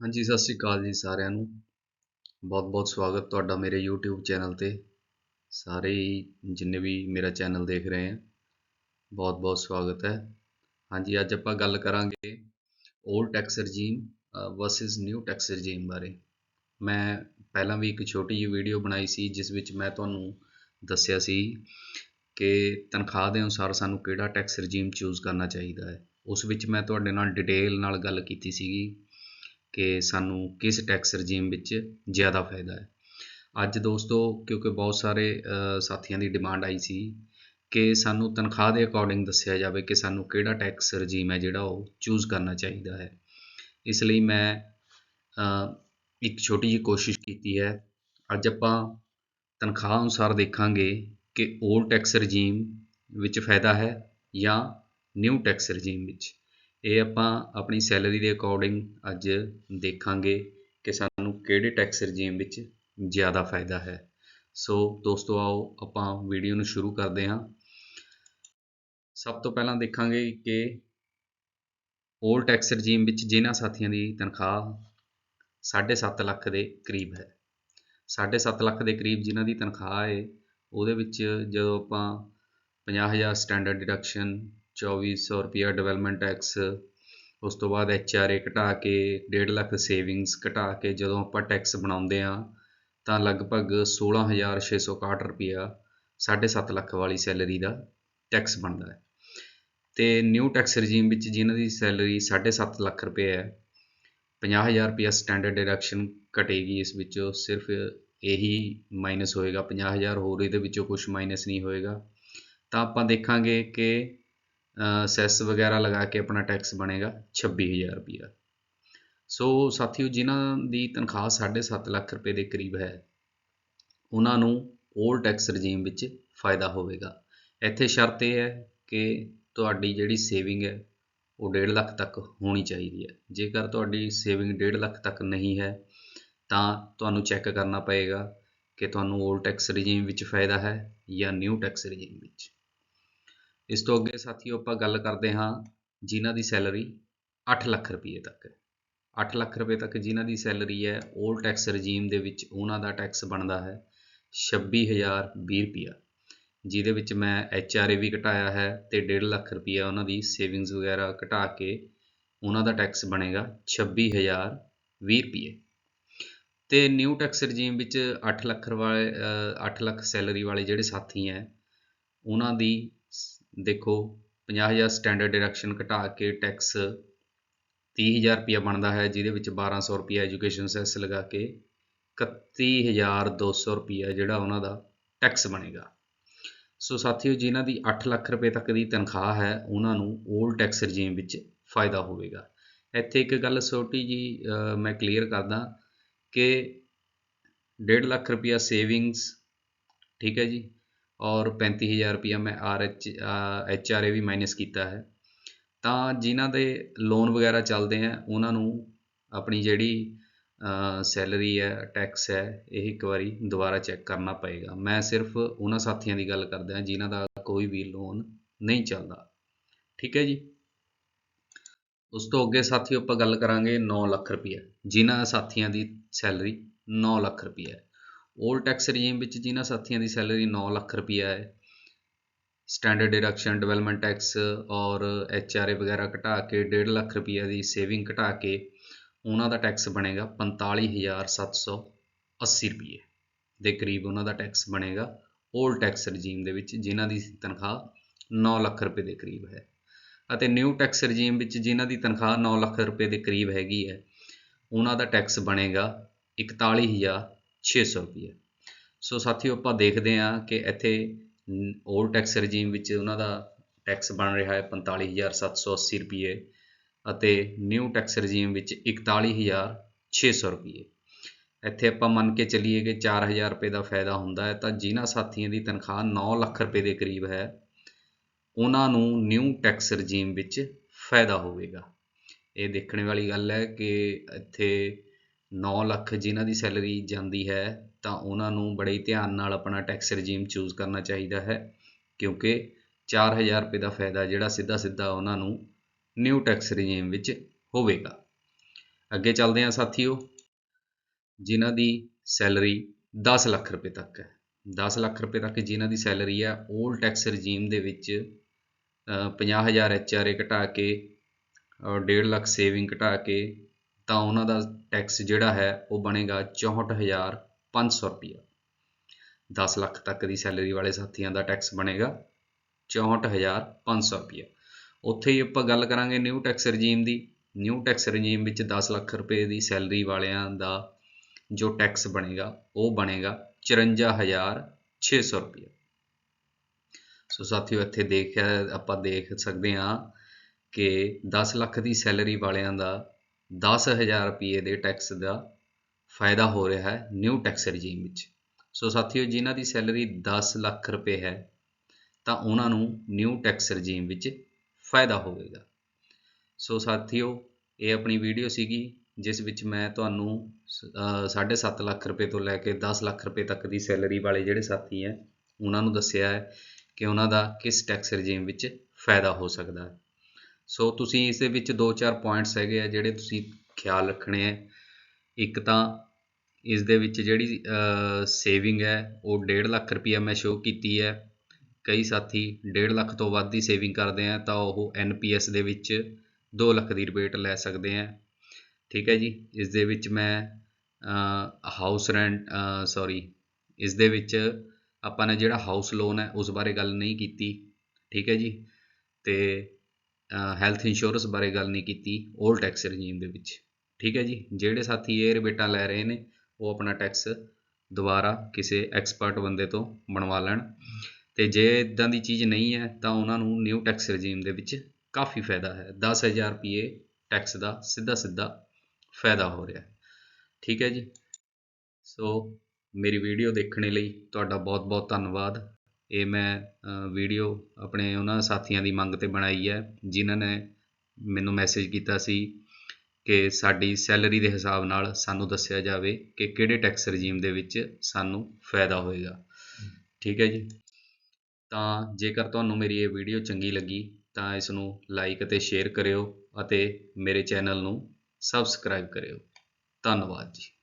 हाँ जी, सत श्री अकाल जी सारिਆਂ ਨੂੰ बहुत बहुत स्वागत ਤੁਹਾਡਾ ਮੇਰੇ YouTube ਚੈਨਲ ਤੇ ਸਾਰੇ ਹੀ ਜਿੰਨੇ ਵੀ ਮੇਰਾ ਚੈਨਲ ਦੇਖ ਰਹੇ ਹੈ ਬਹੁਤ ਬਹੁਤ ਸਵਾਗਤ ਹੈ। ਹਾਂਜੀ, ਅੱਜ ਆਪਾਂ ਗੱਲ ਕਰਾਂਗੇ old tax regime versus new tax regime ਬਾਰੇ। ਮੈਂ ਪਹਿਲਾਂ ਵੀ ਇੱਕ ਛੋਟੀ ਜਿਹੀ ਵੀਡੀਓ ਬਣਾਈ ਸੀ ਜਿਸ ਵਿੱਚ ਮੈਂ ਤੁਹਾਨੂੰ ਦੱਸਿਆ ਸੀ ਕਿ ਤਨਖਾਹ ਦੇ ਅਨੁਸਾਰ ਸਾਨੂੰ ਕਿਹੜਾ ਟੈਕਸ ਰਜੀਮ ਚੂਜ਼ ਕਰਨਾ ਚਾਹੀਦਾ ਹੈ। ਉਸ ਵਿੱਚ ਮੈਂ ਤੁਹਾਡੇ ਨਾਲ ਡਿਟੇਲ ਨਾਲ ਗੱਲ ਕੀਤੀ ਸੀਗੀ ਕਿ ਸਾਨੂੰ ਕਿਸ ਟੈਕਸ ਰਜੀਮ ਵਿੱਚ ਜ਼ਿਆਦਾ ਫਾਇਦਾ ਹੈ। ਅੱਜ ਦੋਸਤੋ, ਕਿਉਂਕਿ ਬਹੁਤ ਸਾਰੇ ਸਾਥੀਆਂ ਦੀ ਡਿਮਾਂਡ ਆਈ ਸੀ ਕਿ ਸਾਨੂੰ ਤਨਖਾਹ ਦੇ ਅਕੋਰਡਿੰਗ ਦੱਸਿਆ ਜਾਵੇ ਕਿ ਸਾਨੂੰ ਕਿਹੜਾ ਟੈਕਸ ਰਜੀਮ ਹੈ ਜਿਹੜਾ ਉਹ ਚੂਜ਼ ਕਰਨਾ ਚਾਹੀਦਾ ਹੈ। ਇਸ ਲਈ ਮੈਂ ਇੱਕ ਛੋਟੀ ਜਿਹੀ ਕੋਸ਼ਿਸ਼ ਕੀਤੀ ਹੈ। ਅੱਜ ਆਪਾਂ ਤਨਖਾਹ ਅਨੁਸਾਰ ਦੇਖਾਂਗੇ ਕਿ 올ਡ ਟੈਕਸ ਰਜੀਮ ਵਿੱਚ ਫਾਇਦਾ ਹੈ ਜਾਂ ਨਿਊ ਟੈਕਸ ਰਜੀਮ ਵਿੱਚ। ਇਹ ਆਪਾਂ ਆਪਣੀ ਸੈਲਰੀ ਦੇ ਅਕੋਰਡਿੰਗ ਅੱਜ ਦੇਖਾਂਗੇ ਕਿ ਸਾਨੂੰ ਕਿਹੜੇ ਟੈਕਸ ਰਜੀਮ ਵਿੱਚ ਜ਼ਿਆਦਾ ਫਾਇਦਾ ਹੈ। ਸੋ ਦੋਸਤੋ, ਆਓ ਆਪਾਂ ਵੀਡੀਓ ਨੂੰ ਸ਼ੁਰੂ ਕਰਦੇ ਹਾਂ। ਸਭ ਤੋਂ ਪਹਿਲਾਂ ਦੇਖਾਂਗੇ ਕਿ 올ਡ ਟੈਕਸ ਰਜੀਮ ਵਿੱਚ ਜਿਨ੍ਹਾਂ ਸਾਥੀਆਂ ਦੀ ਤਨਖਾਹ 7.5 ਲੱਖ ਦੇ ਕਰੀਬ ਹੈ, 7.5 ਲੱਖ ਦੇ ਕਰੀਬ ਜਿਨ੍ਹਾਂ ਦੀ ਤਨਖਾਹ ਹੈ, ਉਹਦੇ ਵਿੱਚ ਜਦੋਂ ਆਪਾਂ 50,000 ਸਟੈਂਡਰਡ ਡਿਡਕਸ਼ਨ, 2400 ਰੁਪਇਆ ਡਿਵੈਲਪਮੈਂਟ ਟੈਕਸ, ਉਸ ਤੋਂ ਬਾਅਦ HRA ਘਟਾ ਕੇ 1.5 ਲੱਖ ਸੇਵਿੰਗਸ ਘਟਾ ਕੇ ਜਦੋਂ ਆਪਾਂ ਟੈਕਸ ਬਣਾਉਂਦੇ ਹਾਂ ਤਾਂ ਲਗਭਗ 16,661 ਰੁਪਇਆ 7.5 ਲੱਖ ਵਾਲੀ ਸੈਲਰੀ ਦਾ ਟੈਕਸ ਬਣਦਾ ਹੈ। ਅਤੇ ਨਿਊ ਟੈਕਸ ਰਜੀਮ ਵਿੱਚ ਜਿਨ੍ਹਾਂ ਦੀ ਸੈਲਰੀ 7.5 ਲੱਖ ਰੁਪਏ ਹੈ, 50,000 ਰੁਪਇਆ ਸਟੈਂਡਰਡ ਡਿਡਕਸ਼ਨ ਘਟੇਗੀ। ਇਸ ਵਿੱਚੋਂ ਸਿਰਫ ਇਹੀ ਮਾਈਨਸ ਹੋਏਗਾ, 50,000 ਹੋਰ ਇਹਦੇ ਵਿੱਚੋਂ ਕੁਛ ਮਾਈਨਸ ਨਹੀਂ ਹੋਏਗਾ। ਤਾਂ ਆਪਾਂ ਦੇਖਾਂਗੇ ਕਿ ਸੈਸ ਵਗੈਰਾ ਲਗਾ ਕੇ ਆਪਣਾ ਟੈਕਸ ਬਣੇਗਾ 26,000 ਰੁਪਇਆ। ਸੋ ਸਾਥੀਓ, ਜਿਨ੍ਹਾਂ ਦੀ ਤਨਖਾਹ 7.5 ਲੱਖ ਰੁਪਏ ਦੇ ਕਰੀਬ ਹੈ, ਉਹਨਾਂ ਨੂੰ 올ਡ ਟੈਕਸ ਰਜੀਮ ਵਿੱਚ ਫਾਇਦਾ ਹੋਵੇਗਾ। ਇੱਥੇ ਸ਼ਰਤ ਇਹ ਹੈ ਕਿ ਤੁਹਾਡੀ ਜਿਹੜੀ ਸੇਵਿੰਗ ਹੈ ਉਹ 1.5 ਲੱਖ ਤੱਕ ਹੋਣੀ ਚਾਹੀਦੀ ਹੈ। ਜੇਕਰ ਤੁਹਾਡੀ ਸੇਵਿੰਗ 1.5 ਲੱਖ ਤੱਕ ਨਹੀਂ ਹੈ ਤਾਂ ਤੁਹਾਨੂੰ ਚੈੱਕ ਕਰਨਾ ਪਏਗਾ ਕਿ ਤੁਹਾਨੂੰ 올ਡ ਟੈਕਸ ਰਜੀਮ ਵਿੱਚ ਫਾਇਦਾ ਹੈ ਜਾਂ ਨਿਊ ਟੈਕਸ ਰਜੀਮ ਵਿੱਚ। ਇਸ ਤੋਂ ਅੱਗੇ ਸਾਥੀਓ, ਆਪਾਂ ਗੱਲ ਕਰਦੇ ਹਾਂ ਜਿਨ੍ਹਾਂ ਦੀ ਸੈਲਰੀ 8 ਲੱਖ ਰੁਪਏ ਤੱਕ ਹੈ। 8 ਲੱਖ ਰੁਪਏ ਤੱਕ ਜਿਨ੍ਹਾਂ ਦੀ ਸੈਲਰੀ ਹੈ, 올ਡ ਟੈਕਸ ਰਜੀਮ ਦੇ ਵਿੱਚ ਉਹਨਾਂ ਦਾ ਟੈਕਸ ਬਣਦਾ ਹੈ 26,020 ਰੁਪਇਆ, ਜਿਹਦੇ ਵਿੱਚ ਮੈਂ HRA ਵੀ ਘਟਾਇਆ ਹੈ ਅਤੇ 1.5 ਲੱਖ ਰੁਪਇਆ ਉਹਨਾਂ ਦੀ ਸੇਵਿੰਗਸ ਵਗੈਰਾ ਘਟਾ ਕੇ ਉਹਨਾਂ ਦਾ ਟੈਕਸ ਬਣੇਗਾ 26,020 ਰੁਪਏ। ਅਤੇ ਨਿਊ ਟੈਕਸ ਰਜੀਮ ਵਿੱਚ 8 ਲੱਖ ਸੈਲਰੀ ਵਾਲੇ ਜਿਹੜੇ ਸਾਥੀ ਹੈ, ਉਹਨਾਂ ਦੀ ਦੇਖੋ 50,000 ਸਟੈਂਡਰਡ ਡਿਡਕਸ਼ਨ ਘਟਾ ਕੇ ਟੈਕਸ 30,000 ਰੁਪਇਆ ਬਣਦਾ ਹੈ, ਜਿਹਦੇ ਵਿੱਚ 1,200 ਰੁਪਇਆ ਐਜੂਕੇਸ਼ਨ ਸੈਸ ਲਗਾ ਕੇ 31,200 ਰੁਪਇਆ ਜਿਹੜਾ ਉਹਨਾਂ ਦਾ ਟੈਕਸ ਬਣੇਗਾ। ਸੋ ਸਾਥੀਓ, ਜਿਨ੍ਹਾਂ ਦੀ 8 ਲੱਖ ਰੁਪਏ ਤੱਕ ਦੀ ਤਨਖਾਹ ਹੈ, ਉਹਨਾਂ ਨੂੰ 올ਡ ਟੈਕਸ ਰਜੀਮ ਵਿੱਚ ਫਾਇਦਾ ਹੋਵੇਗਾ। ਇੱਥੇ ਇੱਕ ਗੱਲ ਛੋਟੀ ਜੀ ਮੈਂ ਕਲੀਅਰ ਕਰਦਾ ਕਿ 1.5 ਲੱਖ ਰੁਪਇਆ ਸੇਵਿੰਗਸ, ਠੀਕ ਹੈ ਜੀ, ਔਰ 35,000 ਰੁਪਇਆ ਮੈਂ HRA ਵੀ ਮਾਈਨਸ ਕੀਤਾ ਹੈ। ਤਾਂ ਜਿਨ੍ਹਾਂ ਦੇ ਲੋਨ ਵਗੈਰਾ ਚੱਲਦੇ ਹੈ, ਉਹਨਾਂ ਨੂੰ ਆਪਣੀ ਜਿਹੜੀ ਸੈਲਰੀ ਹੈ, ਟੈਕਸ ਹੈ, ਇਹ ਇੱਕ ਵਾਰੀ ਦੁਬਾਰਾ ਚੈੱਕ ਕਰਨਾ ਪਏਗਾ। ਮੈਂ ਸਿਰਫ ਉਹਨਾਂ ਸਾਥੀਆਂ ਦੀ ਗੱਲ ਕਰਦਾ ਜਿਨ੍ਹਾਂ ਦਾ ਕੋਈ ਵੀ ਲੋਨ ਨਹੀਂ ਚੱਲਦਾ, ਠੀਕ ਹੈ ਜੀ। ਉਸ ਤੋਂ ਅੱਗੇ ਸਾਥੀਓ, ਆਪਾਂ ਗੱਲ ਕਰਾਂਗੇ 9 ਲੱਖ ਰੁਪਇਆ, ਜਿਨ੍ਹਾਂ ਸਾਥੀਆਂ ਦੀ ਸੈਲਰੀ 9 ਲੱਖ ਰੁਪਇਆ ਹੈ। 올ਡ ਟੈਕਸ ਰਜੀਮ ਵਿੱਚ ਜਿਨ੍ਹਾਂ ਸਾਥੀਆਂ ਦੀ ਸੈਲਰੀ 9 ਲੱਖ ਰੁਪਇਆ ਹੈ, ਸਟੈਂਡਰਡ ਡਿਡਕਸ਼ਨ, ਡਿਵੈਲਪਮੈਂਟ ਟੈਕਸ ਔਰ HRA ਵਗੈਰਾ ਘਟਾ ਕੇ 1.5 ਲੱਖ ਰੁਪਇਆ ਦੀ ਸੇਵਿੰਗ ਘਟਾ ਕੇ ਉਹਨਾਂ ਦਾ ਟੈਕਸ ਬਣੇਗਾ 45,780 ਰੁਪਏ ਦੇ ਕਰੀਬ। ਉਹਨਾਂ ਦਾ ਟੈਕਸ ਬਣੇਗਾ 올ਡ ਟੈਕਸ ਰਜੀਮ ਦੇ ਵਿੱਚ, ਜਿਨ੍ਹਾਂ ਦੀ ਤਨਖਾਹ 9 ਲੱਖ ਰੁਪਏ ਦੇ ਕਰੀਬ ਹੈ। ਅਤੇ ਨਿਊ ਟੈਕਸ ਰਜੀਮ ਵਿੱਚ ਜਿਨ੍ਹਾਂ ਦੀ ਤਨਖਾਹ 9 ਲੱਖ ਰੁਪਏ ਦੇ ਕਰੀਬ ਹੈਗੀ ਹੈ, ਉਹਨਾਂ ਦਾ ਟੈਕਸ ਬਣੇਗਾ 41,600 ਰੁਪਏ। ਸੋ ਸਾਥੀਓ, ਆਪਾਂ ਦੇਖਦੇ ਹਾਂ ਕਿ ਇੱਥੇ 올ਡ ਟੈਕਸ ਰਜੀਮ ਵਿੱਚ ਉਹਨਾਂ ਦਾ ਟੈਕਸ ਬਣ ਰਿਹਾ ਹੈ 45,780 ਰੁਪਏ ਅਤੇ ਨਿਊ ਟੈਕਸ ਰਜੀਮ ਵਿੱਚ 41,600 ਰੁਪਏ। ਇੱਥੇ ਆਪਾਂ ਮੰਨ ਕੇ ਚੱਲੀਏ ਕਿ 4,000 ਰੁਪਏ ਦਾ ਫਾਇਦਾ ਹੁੰਦਾ ਹੈ, ਤਾਂ ਜਿਨ੍ਹਾਂ ਸਾਥੀਆਂ ਦੀ ਤਨਖਾਹ 9 ਲੱਖ ਰੁਪਏ ਦੇ ਕਰੀਬ ਹੈ, ਉਹਨਾਂ ਨੂੰ ਨਿਊ ਟੈਕਸ ਰਜੀਮ ਵਿੱਚ ਫਾਇਦਾ ਹੋਵੇਗਾ। ਇਹ ਦੇਖਣ ਵਾਲੀ ਗੱਲ ਹੈ ਕਿ ਇੱਥੇ 9 ਲੱਖ ਜਿਨ੍ਹਾਂ ਦੀ ਸੈਲਰੀ ਜਾਂਦੀ ਹੈ, ਤਾਂ ਉਹਨਾਂ ਨੂੰ ਬੜੇ ਧਿਆਨ ਨਾਲ ਆਪਣਾ ਟੈਕਸ ਰਜੀਮ ਚੂਜ਼ ਕਰਨਾ ਚਾਹੀਦਾ ਹੈ, ਕਿਉਂਕਿ 4,000 ਰੁਪਏ ਦਾ ਫਾਇਦਾ ਜਿਹੜਾ ਸਿੱਧਾ ਸਿੱਧਾ ਉਹਨਾਂ ਨੂੰ ਨਿਊ ਟੈਕਸ ਰਜੀਮ ਵਿੱਚ ਹੋਵੇਗਾ। ਅੱਗੇ ਚੱਲਦੇ ਹਾਂ ਸਾਥੀਓ, ਜਿਨ੍ਹਾਂ ਦੀ ਸੈਲਰੀ 10 ਲੱਖ ਰੁਪਏ ਤੱਕ ਹੈ। 10 ਲੱਖ ਰੁਪਏ ਤੱਕ ਜਿਨ੍ਹਾਂ ਦੀ ਸੈਲਰੀ ਹੈ, ਓਲਡ ਟੈਕਸ ਰਜੀਮ ਦੇ ਵਿੱਚ 50,000 HRA ਘਟਾ ਕੇ 1.5 ਲੱਖ ਸੇਵਿੰਗ ਘਟਾ ਕੇ ਤਾਂ ਉਹਨਾਂ ਦਾ ਟੈਕਸ ਜਿਹੜਾ ਹੈ ਉਹ ਬਣੇਗਾ 64,500 ਰੁਪਈਆ। 10 ਲੱਖ ਤੱਕ ਦੀ ਸੈਲਰੀ ਵਾਲੇ ਸਾਥੀਆਂ ਦਾ ਟੈਕਸ ਬਣੇਗਾ 64,500 ਰੁਪਈਆ। ਉੱਥੇ ਹੀ ਆਪਾਂ ਗੱਲ ਕਰਾਂਗੇ ਨਿਊ ਟੈਕਸ ਰਜੀਮ ਦੀ। ਨਿਊ ਟੈਕਸ ਰਜੀਮ ਵਿੱਚ 10 ਲੱਖ ਰੁਪਏ ਦੀ ਸੈਲਰੀ ਵਾਲਿਆਂ ਦਾ ਜੋ ਟੈਕਸ ਬਣੇਗਾ ਉਹ ਬਣੇਗਾ 54,600 ਰੁਪਈਆ। ਸੋ ਸਾਥੀਓ, ਇੱਥੇ ਆਪਾਂ ਦੇਖ ਸਕਦੇ ਹਾਂ ਕਿ 10 ਲੱਖ ਦੀ ਸੈਲਰੀ ਵਾਲਿਆਂ ਦਾ 10,000 ਰੁਪਏ ਦੇ ਟੈਕਸ ਦਾ ਫਾਇਦਾ ਹੋ ਰਿਹਾ ਹੈ ਨਿਊ ਟੈਕਸ ਰਜੀਮ ਵਿੱਚ। ਸੋ ਸਾਥੀਓ, ਜਿਨ੍ਹਾਂ ਦੀ ਸੈਲਰੀ 10 ਲੱਖ ਰੁਪਏ ਹੈ ਤਾਂ ਉਹਨਾਂ ਨੂੰ ਨਿਊ ਟੈਕਸ ਰਜੀਮ ਵਿੱਚ ਫਾਇਦਾ ਹੋਵੇਗਾ। ਸੋ ਸਾਥੀਓ, ਇਹ ਆਪਣੀ ਵੀਡੀਓ ਸੀਗੀ ਜਿਸ ਵਿੱਚ ਮੈਂ ਤੁਹਾਨੂੰ 7.5 ਲੱਖ ਰੁਪਏ ਤੋਂ ਲੈ ਕੇ 10 ਲੱਖ ਰੁਪਏ ਤੱਕ ਦੀ ਸੈਲਰੀ ਵਾਲੇ ਜਿਹੜੇ ਸਾਥੀ ਹੈ ਉਹਨਾਂ ਨੂੰ ਦੱਸਿਆ ਹੈ ਕਿ ਉਹਨਾਂ ਦਾ ਕਿਸ ਟੈਕਸ ਰਜੀਮ ਵਿੱਚ ਫਾਇਦਾ ਹੋ ਸਕਦਾ ਹੈ। ਸੋ ਤੁਸੀਂ ਇਸ ਦੇ ਵਿੱਚ 2-4 ਪੁਆਇੰਟਸ ਹੈਗੇ ਆ ਜਿਹੜੇ ਤੁਸੀਂ ਖਿਆਲ ਰੱਖਣੇ ਹੈ। ਇੱਕ ਤਾਂ ਇਸ ਦੇ ਵਿੱਚ ਜਿਹੜੀ ਸੇਵਿੰਗ ਹੈ ਉਹ 1.5 ਲੱਖ ਰੁਪਈਆ ਮੈਂ ਸ਼ੋਅ ਕੀਤੀ ਹੈ। ਕਈ ਸਾਥੀ 1.5 ਲੱਖ ਤੋਂ ਵੱਧ ਦੀ ਸੇਵਿੰਗ ਕਰਦੇ ਆ ਤਾਂ ਉਹ NPS ਦੇ ਵਿੱਚ 2 ਲੱਖ ਦੀ ਰਿਬੇਟ ਲੈ ਸਕਦੇ ਹੈ। ਠੀਕ ਹੈ ਜੀ। ਇਸ ਦੇ ਵਿੱਚ ਮੈਂ ਇਸ ਦੇ ਵਿੱਚ ਆਪਾਂ ਨੇ ਜਿਹੜਾ ਹਾਊਸ ਲੋਨ ਹੈ ਉਸ ਬਾਰੇ ਗੱਲ ਨਹੀਂ ਕੀਤੀ। ਠੀਕ ਹੈ ਜੀ। ਅਤੇ ਹੈਲਥ ਇੰਸ਼ੋਰੈਂਸ ਬਾਰੇ ਗੱਲ ਨਹੀਂ ਕੀਤੀ ਓਲਡ ਟੈਕਸ ਰਜੀਮ ਦੇ ਵਿੱਚ। ਠੀਕ ਹੈ ਜੀ। ਜਿਹੜੇ ਸਾਥੀ ਇਹ ਰਿਬੇਟਾਂ ਲੈ ਰਹੇ ਨੇ ਉਹ ਆਪਣਾ ਟੈਕਸ ਦੁਬਾਰਾ ਕਿਸੇ ਐਕਸਪਰਟ ਬੰਦੇ ਤੋਂ ਬਣਵਾ ਲੈਣ। ਅਤੇ ਜੇ ਇੱਦਾਂ ਦੀ ਚੀਜ਼ ਨਹੀਂ ਹੈ ਤਾਂ ਉਹਨਾਂ ਨੂੰ ਨਿਊ ਟੈਕਸ ਰਜੀਮ ਦੇ ਵਿੱਚ ਕਾਫੀ ਫਾਇਦਾ ਹੈ। 10,000 ਰੁਪਏ ਟੈਕਸ ਦਾ ਸਿੱਧਾ ਫਾਇਦਾ ਹੋ ਰਿਹਾ। ਠੀਕ ਹੈ ਜੀ। ਸੋ ਮੇਰੀ ਵੀਡੀਓ ਦੇਖਣ ਲਈ ਤੁਹਾਡਾ ਬਹੁਤ ਧੰਨਵਾਦ। ਇਹ ਮੈਂ ਵੀਡੀਓ ਆਪਣੇ ਉਹਨਾਂ ਸਾਥੀਆਂ ਦੀ ਮੰਗ 'ਤੇ ਬਣਾਈ ਹੈ ਜਿਨ੍ਹਾਂ ਨੇ ਮੈਨੂੰ ਮੈਸੇਜ ਕੀਤਾ ਸੀ ਕਿ ਸਾਡੀ ਸੈਲਰੀ ਦੇ ਹਿਸਾਬ ਨਾਲ ਸਾਨੂੰ ਦੱਸਿਆ ਜਾਵੇ ਕਿ ਕਿਹੜੇ ਟੈਕਸ ਰਜੀਮ ਦੇ ਵਿੱਚ ਸਾਨੂੰ ਫਾਇਦਾ ਹੋਏਗਾ। ਠੀਕ ਹੈ ਜੀ। ਤਾਂ ਜੇਕਰ ਤੁਹਾਨੂੰ ਮੇਰੀ ਇਹ ਵੀਡੀਓ ਚੰਗੀ ਲੱਗੀ ਤਾਂ ਇਸ ਨੂੰ ਲਾਈਕ ਅਤੇ ਸ਼ੇਅਰ ਕਰਿਓ ਅਤੇ ਮੇਰੇ ਚੈਨਲ ਨੂੰ ਸਬਸਕ੍ਰਾਈਬ ਕਰਿਓ। ਧੰਨਵਾਦ ਜੀ।